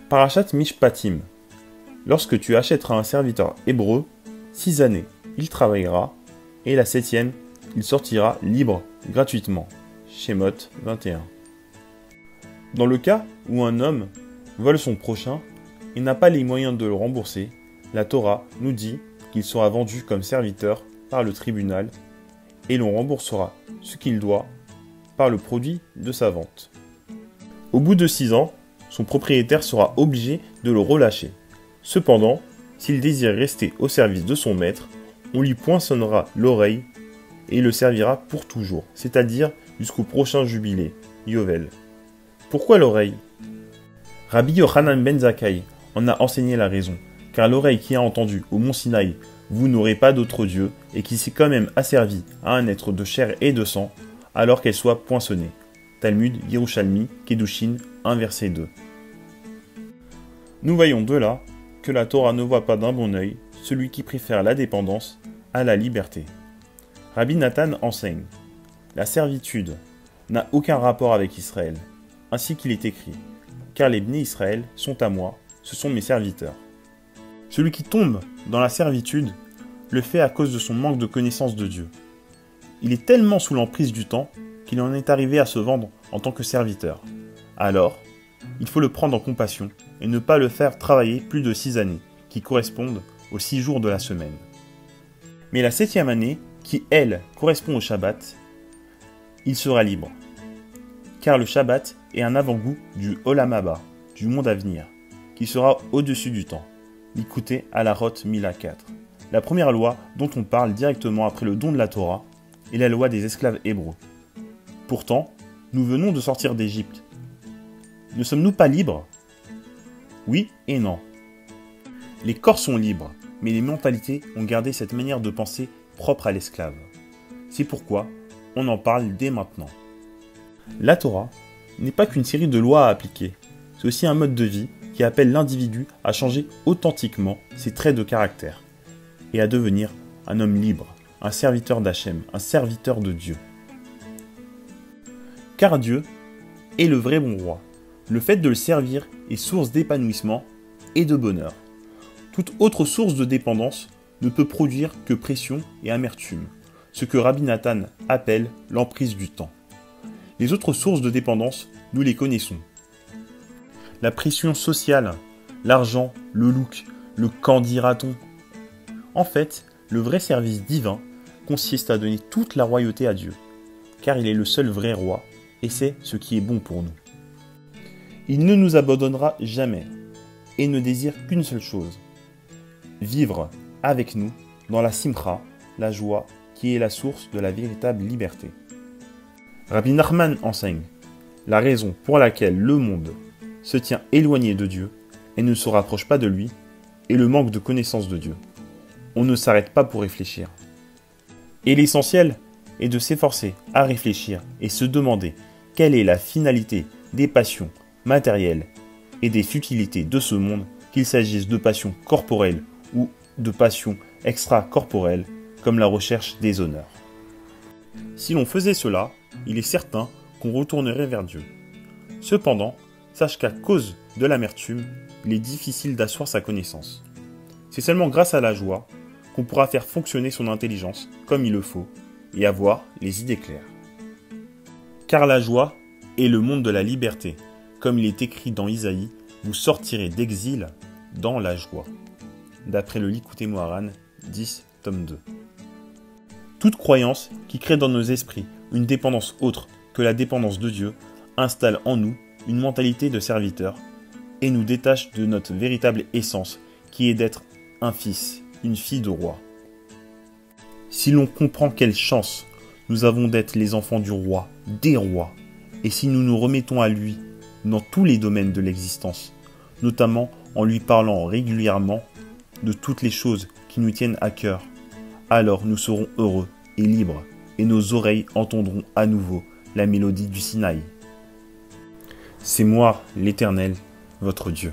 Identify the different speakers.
Speaker 1: Parashat Mishpatim. Lorsque tu achèteras un serviteur hébreu, 6 années, il travaillera, et la 7e, il sortira libre gratuitement. Shemot 21. Dans le cas où un homme vole son prochain et n'a pas les moyens de le rembourser, la Torah nous dit qu'il sera vendu comme serviteur par le tribunal et l'on remboursera ce qu'il doit par le produit de sa vente. Au bout de 6 ans, son propriétaire sera obligé de le relâcher. Cependant, s'il désire rester au service de son maître, on lui poinçonnera l'oreille et il le servira pour toujours, c'est-à-dire jusqu'au prochain jubilé, Yovel. Pourquoi l'oreille? Rabbi Yochanan ben Zakkai en a enseigné la raison, car l'oreille qui a entendu au mont Sinaï « Vous n'aurez pas d'autre Dieu » et qui s'est quand même asservie à un être de chair et de sang, alors qu'elle soit poinçonnée. Talmud, Yerushalmi, Kedushin, 1 verset 2. Nous voyons de là que la Torah ne voit pas d'un bon œil celui qui préfère la dépendance à la liberté. Rabbi Nathan enseigne « La servitude n'a aucun rapport avec Israël, ainsi qu'il est écrit, car les Bnei Israël sont à moi, ce sont mes serviteurs. » Celui qui tombe dans la servitude le fait à cause de son manque de connaissance de Dieu. Il est tellement sous l'emprise du temps qu'il en est arrivé à se vendre en tant que serviteur. Alors, il faut le prendre en compassion et ne pas le faire travailler plus de 6 années, qui correspondent aux 6 jours de la semaine. Mais la 7e année, qui elle correspond au Shabbat, il sera libre. Car le Shabbat est un avant-goût du Olam Haba, du monde à venir, qui sera au-dessus du temps. Écoutez Halachot Mila 4. La première loi dont on parle directement après le don de la Torah est la loi des esclaves hébreux. Pourtant, nous venons de sortir d'Égypte. Ne sommes-nous pas libres? Oui et non. Les corps sont libres, mais les mentalités ont gardé cette manière de penser propre à l'esclave. C'est pourquoi on en parle dès maintenant. La Torah n'est pas qu'une série de lois à appliquer, c'est aussi un mode de vie qui appelle l'individu à changer authentiquement ses traits de caractère et à devenir un homme libre, un serviteur d'Hachem, un serviteur de Dieu. Car Dieu est le vrai bon roi. Le fait de le servir est source d'épanouissement et de bonheur. Toute autre source de dépendance ne peut produire que pression et amertume, ce que Rabbi Nathan appelle l'emprise du temps. Les autres sources de dépendance, nous les connaissons. La pression sociale, l'argent, le look, le quand dira-t-on. En fait, le vrai service divin consiste à donner toute la royauté à Dieu, car il est le seul vrai roi, et c'est ce qui est bon pour nous. Il ne nous abandonnera jamais, et ne désire qu'une seule chose, vivre avec nous dans la simcha, la joie, qui est la source de la véritable liberté. Rabbi Nachman enseigne la raison pour laquelle le monde se tient éloigné de Dieu et ne se rapproche pas de lui est le manque de connaissance de Dieu. On ne s'arrête pas pour réfléchir. Et l'essentiel est de s'efforcer à réfléchir et se demander quelle est la finalité des passions matérielles et des futilités de ce monde, qu'il s'agisse de passions corporelles ou de passions extra-corporelles comme la recherche des honneurs. Si l'on faisait cela, il est certain qu'on retournerait vers Dieu. Cependant, sache qu'à cause de l'amertume, il est difficile d'asseoir sa connaissance. C'est seulement grâce à la joie qu'on pourra faire fonctionner son intelligence comme il le faut et avoir les idées claires. Car la joie est le monde de la liberté. Comme il est écrit dans Isaïe, vous sortirez d'exil dans la joie. D'après le Likutei Moharan 10, tome 2. Toute croyance qui crée dans nos esprits une dépendance autre que la dépendance de Dieu installe en nous une mentalité de serviteur et nous détache de notre véritable essence qui est d'être un fils, une fille de roi. Si l'on comprend quelle chance nous avons d'être les enfants du roi, des rois, et si nous nous remettons à lui dans tous les domaines de l'existence, notamment en lui parlant régulièrement de toutes les choses qui nous tiennent à cœur, alors nous serons heureux et libres, et nos oreilles entendront à nouveau la mélodie du Sinaï. C'est moi, l'Éternel, votre Dieu.